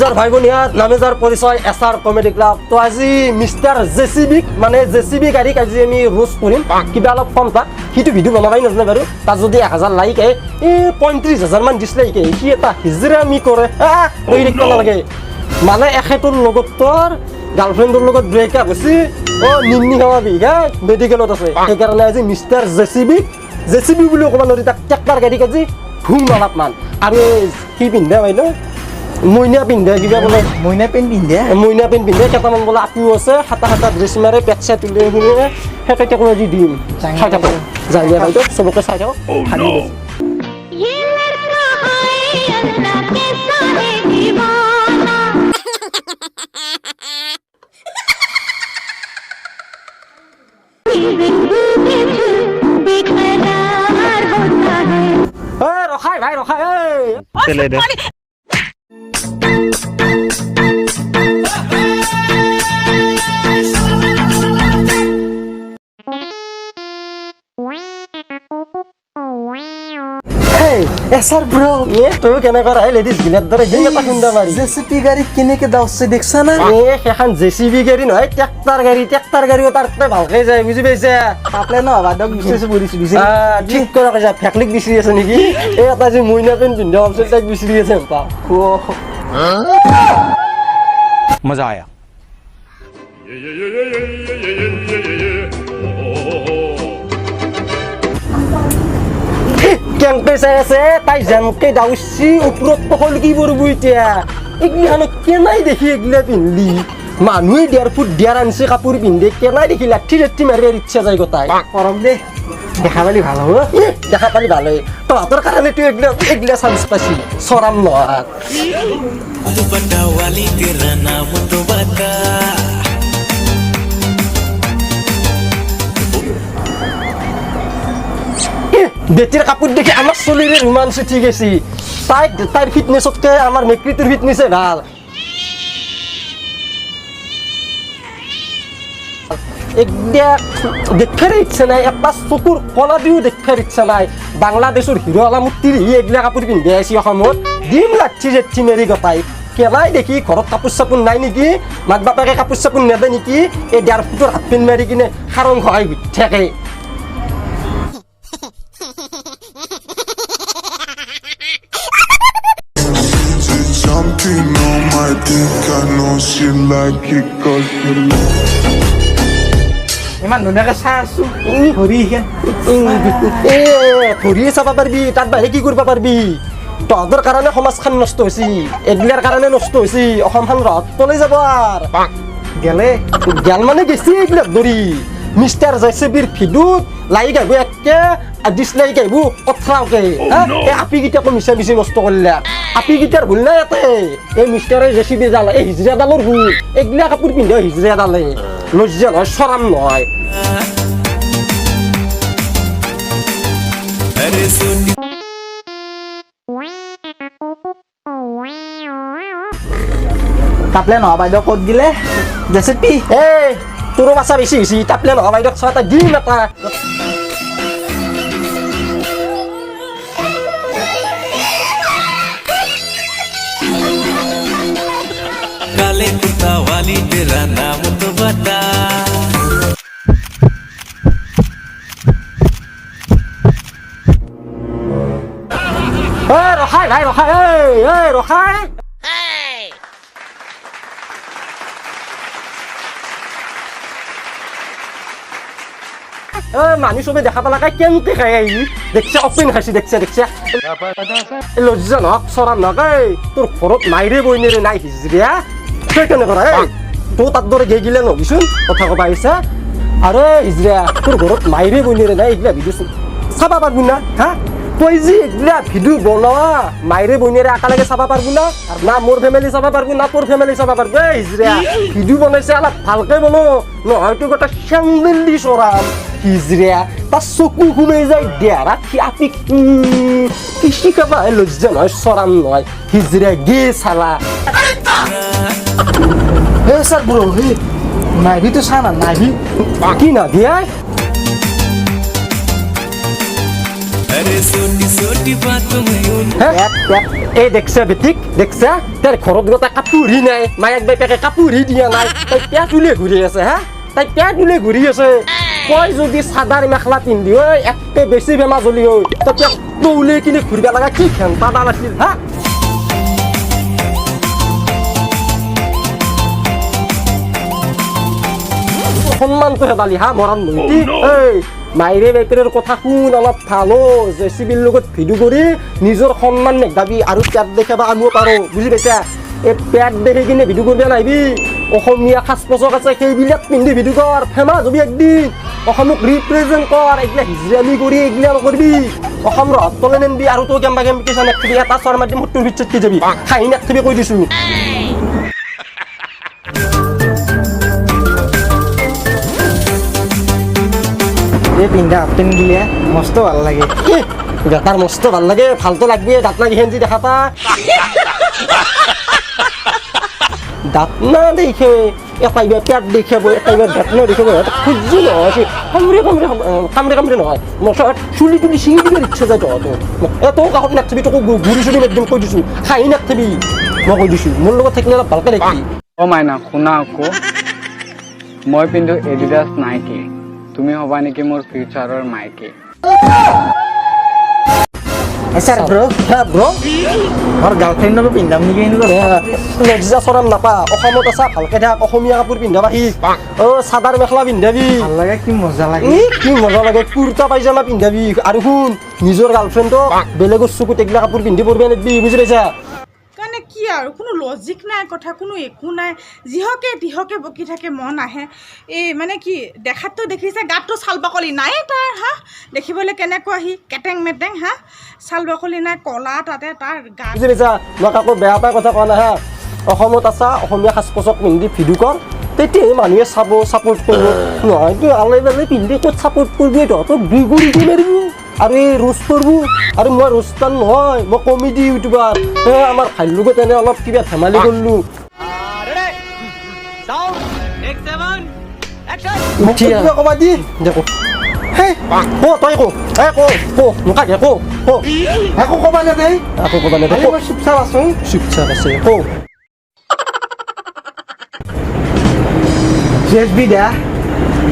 যার ভাই বোন ইয়াত নামে যার পরিচয় এসআর কমেডি ক্লাব। তো আজি মিস্টার জেসিবি মানে জেসিবি গাড়ীক আজি আমি রোজ কৰিম কিবা অলপ কম তাক সিটো ভিডিঅ' বনাবাই নাজানে বাৰু তাত যদি 1000 লাইক এই 35,000 মান ডিছলাইক সি এটা হিজৰামি কৰে কৰি দেখিব নালাগে মানে এখেতৰ লগত তোৰ গাৰ্লফ্ৰেণ্ডৰ লগত ব্ৰেকআপ হৈছে নিন্নি খাৱাবি মেডিকেলত আছে সেইকাৰণে আজি মিষ্টাৰ জেচিবি বুলি ক'ব নোৱাৰি তাক ট্ৰেক্টৰ গাড়ীক আজি ধুম অলপমান আৰু কি পিন্ধে বাইদেউ মইনা পিন্ধে কিবা বোলে মইনা পেন পিন্ধে কেইটামান বোলে আপিও আছে হাতা ড্ৰেছ মাৰে পেট চেট উলিয়াই শুনে সেই টেকন'লজি দিম চাই থাকক জানিয়া বাইদেউ চবকে চাই থাকক ভাবি ৰখাই ভাই ৰখাই এসাৰ ব্ৰো তো কেনেকৈ আহে লেডিজ গিলাৰ দৰে দিন এটা খুন্দা মাৰি জেচিপি গাড়ী কেনেকে দাউছে দেখছা না সেইখন জেচিবি গাড়ী নহয় ট্ৰেক্টৰ গাড়ীও তাৰ ভালকে যায় বুজি পাইছে তাপলে ন বাদক বিচাৰিছে পৰিছে ঠিক কৰা কৈছা ফেকলিক বিচাৰি আছে নেকি এই এটা যে মইনা পেন পিন্ধা অপশ্যন তাইক বিচাৰি আছে मजा आया কেংপে চাই আছে তাই যেনকে দাউচি ওপৰত পকল কি কৰব এতিয়া এইগিলাখানক কেনাই দেখি এইগিলা পিন্ধলি মানুহে 1.5 ফুট 1.5 ইঞ্চি কাপোৰ পিন্ধে কেনাই দেখি লাঠি মাৰিবৰ ইচ্ছা যায় গোটাই কৰক দে দেখা পালি ভাল হ'ব দেখা পালি ভাল হয় তহঁতৰ কাৰণে তুই এইগিলা চান্স পাইছি চৰাম নহয় বেটিৰ কাপোৰ দেখি আমাৰ চলিৰে ৰোমাঞ্চ উঠি গৈছি তাইৰ ফিটনেছতকে আমাৰ মেকৰিটোৰ ফিটনেছে ভাল দেখাৰ ইচ্ছা নাই এটা চকুৰ কলা দিও দেখাৰ ইচ্ছা নাই বাংলাদেশৰ হিৰো আলামুত্তিৰ এইগিলা কাপোৰ পিন্ধি আহিছে অসমত দিম লাঠি জেঠি মাৰি গোটাই কেলাই দেখি ঘৰত কাপোৰ চাপোৰ নাই নেকি মাক বাপেকে কাপোৰ চাপোৰ নেদে নেকি এই 1.5 ফুটৰ হাফ পেণ্ট মাৰি কিনে সাৰং খহাই থাকে Jumping on my dick, I know she like it 'cause she ইমান ধুনীয়াকে চাই আছো ভৰি ভৰি চাব পাৰিবি তাত বাহিৰে কি কৰিব পাৰিবি তহঁতৰ কাৰণে সমাজখন নষ্ট হৈছে এগিলাৰ কাৰণে নষ্ট হৈছে অসমখন ৰহত তলে যাব আৰু গেল মানে গেছি এইবিলাক ধৰি মিষ্টাৰ জেচিবিৰ ভিডিঅ'ত লাইক আহিব একে ডিছলাইক আহিব কথাওকে এই আপিকেইটাকো মিছা মিছি নষ্ট কৰিলে আপিকেইটাৰ ভুল নাই ইয়াতে এই মিষ্টাৰে জেচিবি জাল এই হিজৰাডালৰ ভুল এইগিলা কাপোৰ পিন্ধে হিজৰাডালে লজ্জা নহয় চৰাম নহয় তাপলে নহয় বাইদেউ ক'ত দিলে জেচিপি এই তোৰো বাচ্চা বেছি হৈছে তাপলে নহয় বাইদেউ চোৱা এটা দিম এটা काले कुत्ता वाली तेरा नाम तो बता ৰখাই ভাই ৰখাই ৰখাই মানুহ চবে দেখা পালাকাই কেনেকে খাই আহিলি দেখছা অপেন খাইছি দেখছা লজ্জা নহক চৰাম নহক তোৰ ঘৰত মাইৰে বইনেৰে নাই হিজৰিয়া তই কেনে কৰা তই তাত দৰে গে গিলে নবিচোন কথা ক'ব আহিছা আৰু হিজৰিয়া তোৰ ঘৰত মাইৰে বইনেৰে নাই এইগিলা ভিডিঅ' চাবা পাৰবি না তই যে এইগিলা ভিডিঅ' বনোৱা মাইৰে বইনেৰে একেলগে চাবা পাৰবি না মোৰ ফেমিলি চাবা পাৰবি না তোৰ ফেমিলি চাবা পাৰবি হিজৰিয়া ভিডিঅ' বনাইছে অলপ ভালকে বনো নহয়তো গোটা চেংবেল দি চৰাম হিজৰিয়া তাৰ চকু সোমাই যায় দেহাৰা আপি কি শিকাবা লজ্জা নহয় চৰাম নহয় হিজৰিয়া গে চালা স্যার ব্রো নাভি তো চা না নাভি কি নাভি अरे छोटी छोटी बातों में उन হ্যাঁ এই দেখছা বেটিক দেখছা তার ঘৰত গোটা কাপোৰহি নাই মায়েক বাপেকে কাপোৰহি দিয়া নাই তাই পেট উলিয়ে ঘূৰি আছে হা তাই পেট উলিয়ে ঘূৰি আছে কই যদি চাদাৰ মেখেলা পিন্ধি ঐ একে বেছি বেমাৰ জ্বলি ঐ তই উলিয়াই কিনে ঘূৰিব লগা কি ঘেণ্টা দাল আছিল হা সন্মানটো হেদালি হা মৰাণ নৈতি এই মাইৰে বেপেৰৰ কথা শুন অলপ ভাল যে চিভিৰ লগত ভিডিঅ' কৰি নিজৰ সন্মান নেদাবি আৰু পেট দেখাব আনিব পাৰোঁ বুজি পাইছা এই পেট দেখি কিনে ভিডিঅ' কৰিব নাহিবি অসমীয়া সাজ পোছাক আছে সেইবিলাক পিন্ধি ভিডিঅ' কৰ ফেমাছ হবি একদিন অসমক ৰিপ্ৰেজেণ্ট কৰ এইগিলা হিজৰামি কৰি এইগিলা নকৰিবি অসম ৰহত তলে নেনবি আৰু তই কেম্বা কেম্বি কিছু নাথাকিবি এটা চৰ মাতি মোৰ তোৰ পিছত কি যাবি খাই নাথাকিবি কৈ দিছোঁ এই পিন্ধা হাফ পেণ্ট গিলে মস্ত ভাল লাগে বেটাৰ মস্ত ভাল লাগে ভালতো লাগবি দাঁত না কিহেন যি দেখা পা দাঁত না দেখে এটাইবাৰ পেট দেখাব এটাইবাৰ দাঁত না দেখাব সহ্য নহয় কামৰে নহয় মোৰ চুলি তুলি ছিঙি দিবৰ ইচ্ছা যায় তহঁতো তই কাষত নাথাকিবি তোক ঘূৰি চুৰি একদম কৈ দিছোঁ খাই নাথাকিবি মই কৈ দিছোঁ মোৰ লগত থাকিলে অলপ ভালকৈ থাকিবি অ' মাইনা শুনা আকৌ মই পিন্ধো এডিডাছ নাইকি তুমি হবা নেকি মোৰ ফিউচাৰৰ মাইকী স্যাৰ ব্ৰো হ্যাঁ ব্ৰ আমাৰ গাৰ্লফ্ৰেন্ডকে পিন্ধাম নেকি এনেকুৱা লজ্জা চৰাম নাপা অসমত আছা ভালকৈ থাক অসমীয়া কাপোৰ পিন্ধাবা সি চাদৰ মেখেলা পিন্ধাবি ভাল লাগে কি মজা লাগে কি মজা লাগে কুৰ্তা পাইজামা পিন্ধাবি আৰু শুন নিজৰ গাৰ্লফ্ৰেণ্ডক বেলেগৰ চকুত এইগিলা কাপোৰ পিন্ধি পঢ়িব নিদিবি বুজি পাইছা কাৰণে কি আৰু কোনো লজিক নাই কথা কোনো একো নাই যিহকে তিহকে বকি থাকে মন আহে এই মানে কি দেখাততো দেখিছে গাতটো চাল বাকলি নাই তাৰ হা দেখিবলৈ কেনেকুৱা সি কেটেং মেটেং হা চাল বাকলি নাই কলা তাতে তাৰ গা বুজি পাইছা মই কাকো বেয়া পাই কথা কোৱা নাই হা অসমত আছা অসমীয়া সাজ পোছাক পিন্ধি ভিডিঅ' কৰ তেতিয়াহে মানুহে চাব ছাপোৰ্ট কৰিব নহয়তো আলাই বেলাই পিন্ধি ক'ত ছাপোৰ্ট কৰিবি তহঁতক গুৰি মাৰিব আৰু এই ৰোষ্ট কৰিব আৰু মই ৰোষ্টাৰ নহয় মই কমেডি ইউটিউবাৰ আমাৰ ভাইৰ লগত এনে অলপ কিবা ধেমালি কৰিলোঁ কিবা ক'বা দি দেখো হে তই কো নোকাকে কো একো ক'বা নাযায় আকৌ ক'বা নাই মই চুপচাপ আছো চুপচাপ আছে কো জেছবি দা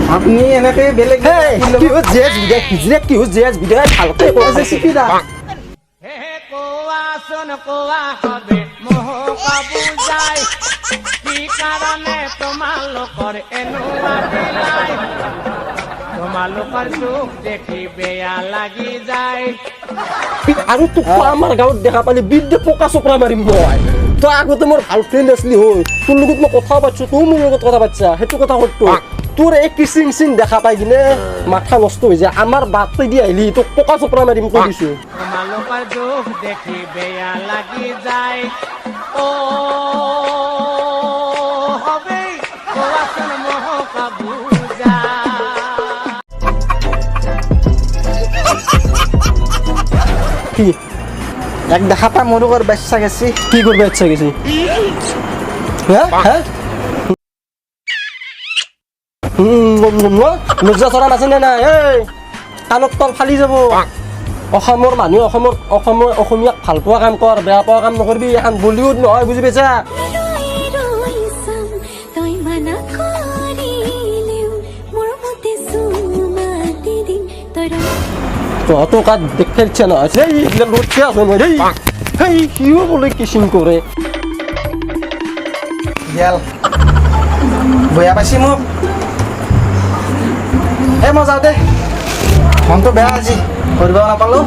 আপনি এনেকে বেলেগ কি হ'ল জেজ ভিডিঅ' হিজৰে কি হ'ল জেজ ভিডিঅ' ভালকৈ কৈ আছে চিপি দা আৰু তোক আমাৰ গাঁৱত দেখা পালি বিদ্যে পকা চপৰা মাৰিম মই তই আগতে মোৰ ভাল ফ্ৰেণ্ড আছিলি হ'ল তোৰ লগত মই কথা পাতিছোঁ তই মোৰ লগত কথা পাতিছা সেইটো কথা ক'তো তোৰ এই কিচিং চিন দেখা পাই কিনে মাথা নষ্ট হৈ যায় আমাৰ বাটে দি আহিলি তোক পকা চপৰা মাৰিম কৈ দিছোঁ কি এক দেখা পাই মোৰো ঘৰ বাচ্চা গেছি কি কৰিব ইচ্ছা গৈছে লজ্জা চৰা আছে নে নাই এই কাণত তল ফালি যাব অসমৰ মানুহে অসমীয়াক ভাল পোৱা কাম কৰ বেয়া পোৱা কাম নকৰিবি এখন বলিউড নহয় বুজি পাইছা তহঁতো কাত দেখিছে নহয় এইবিলাক লজ্জা আছে নহয় দেই সেই সিও বোলে কিচিং কৰে গেল বয়া পাইছি মোক মই যাওঁ দে মনটো বেয়া আজি কৰিব নাপালো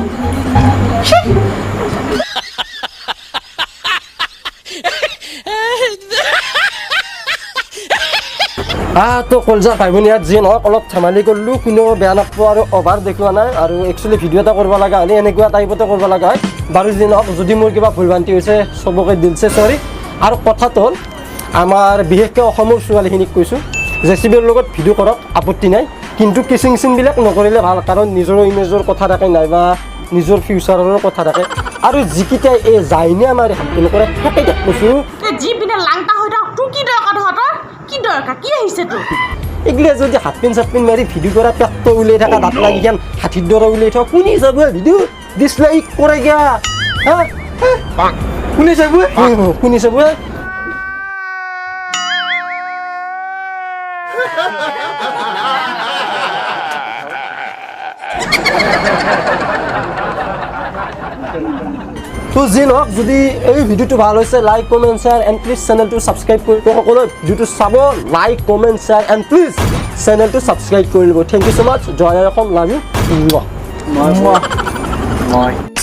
তো কলজা ভাই ভনী ইয়াত যি নহওক অলপ ধেমালি কৰিলোঁ কোনেও বেয়া নাপাব আৰু অভাৰ দেখুওৱা নাই আৰু একচুৱেলি ভিডিঅ' এটা কৰিব লগা হ'লে এনেকুৱা টাইপতে কৰিব লগা হয় বাৰু যি নহওক যদি মোৰ কিবা ভুল ভ্ৰান্তি হৈছে চবকে দিলছে চৰি আৰু কথাটো হ'ল আমাৰ বিশেষকৈ অসমৰ ছোৱালীখিনিক কৈছোঁ জেচিবিৰ লগত ভিডিঅ' কৰক আপত্তি নাই কিন্তু কিচিং চিনবিলাক নকৰিলে ভাল কাৰণ নিজৰ ইমেজৰ কথা থাকে নাইবা নিজৰ ফিউচাৰৰ কথা থাকে আৰু যিকেইটাই এই যায়নে আমাৰ হাতটো নকৰে সেইকেইটাক কৈছোঁ যি পিনে লাংটা হৈ থাক তোৰ কি দৰকাৰ তহঁতৰ কি দৰকাৰ কি আহিছে তোৰ এইগিলা যদি হাতপিন চাতপিন মাৰি ভিডিঅ' কৰা পেটটো উলিয়াই থকা দাঁত লাগি খান হাতীৰ দৰে উলিয়াই থকা কোনে চাব ভিডিঅ' ডিছলাইক কৰে গা হা কোনে চাব কোনে চাব তো যি নহওক যদি এই ভিডিঅ'টো ভাল হৈছে like comment share and please চেনেলটো ছাবস্ক্ৰাইব কৰি সকলোৱে ভিডিঅ'টো চাব like comment share and please চেনেলটো ছাবস্ক্ৰাইব কৰি ল'ব থেংক ইউ ছ' মাছ জয় অসম লাভ ইউ মই